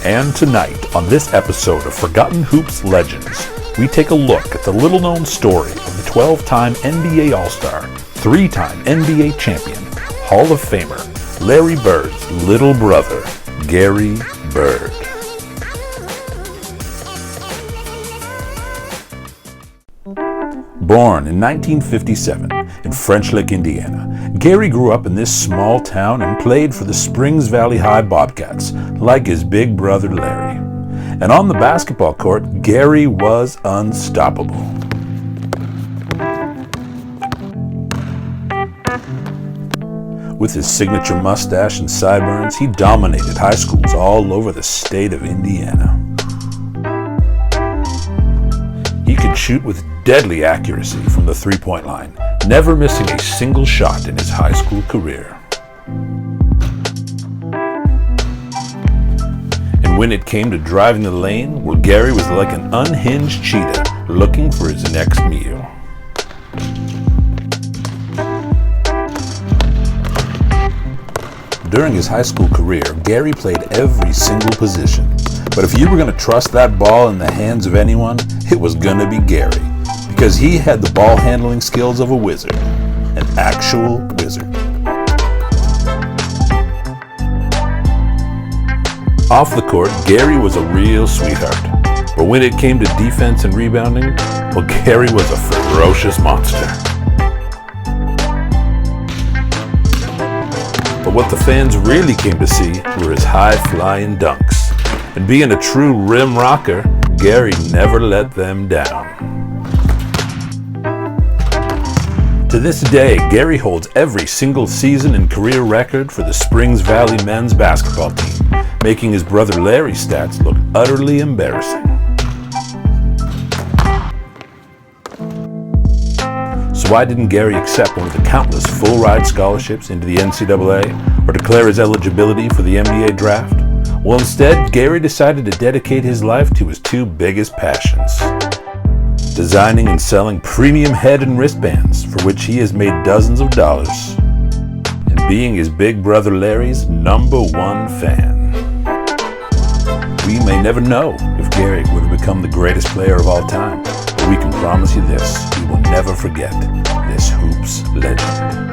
And tonight, on this episode of Forgotten Hoops Legends, we take a look at the little-known story of the 12-time NBA All-Star, 3-time NBA champion, Hall of Famer, Larry Bird's little brother, Garry Bird. Born in 1957 in French Lick, Indiana, Garry grew up in this small town and played for the Springs Valley High Bobcats, like his big brother Larry. And on the basketball court, Garry was unstoppable. With his signature mustache and sideburns, he dominated high schools all over the state of Indiana. He could shoot with deadly accuracy from the three-point line, never missing a single shot in his high school career. And when it came to driving the lane, well, Garry was like an unhinged cheetah looking for his next meal. During his high school career, Garry played every single position. But if you were going to trust that ball in the hands of anyone, it was going to be Garry, because he had the ball handling skills of a wizard, an actual wizard. Off the court, Garry was a real sweetheart. But when it came to defense and rebounding, well, Garry was a ferocious monster. But what the fans really came to see were his high-flying dunks. And being a true rim rocker, Garry never let them down. To this day, Garry holds every single season and career record for the Springs Valley men's basketball team, making his brother Larry's stats look utterly embarrassing. So why didn't Garry accept one of the countless full-ride scholarships into the NCAA or declare his eligibility for the NBA draft? Well, instead, Garry decided to dedicate his life to his two biggest passions: designing and selling premium head and wristbands, for which he has made dozens of dollars, and being his big brother Larry's #1 fan. We may never know if Garry would have become the greatest player of all time, but we can promise you this: we will never forget this Hoops legend.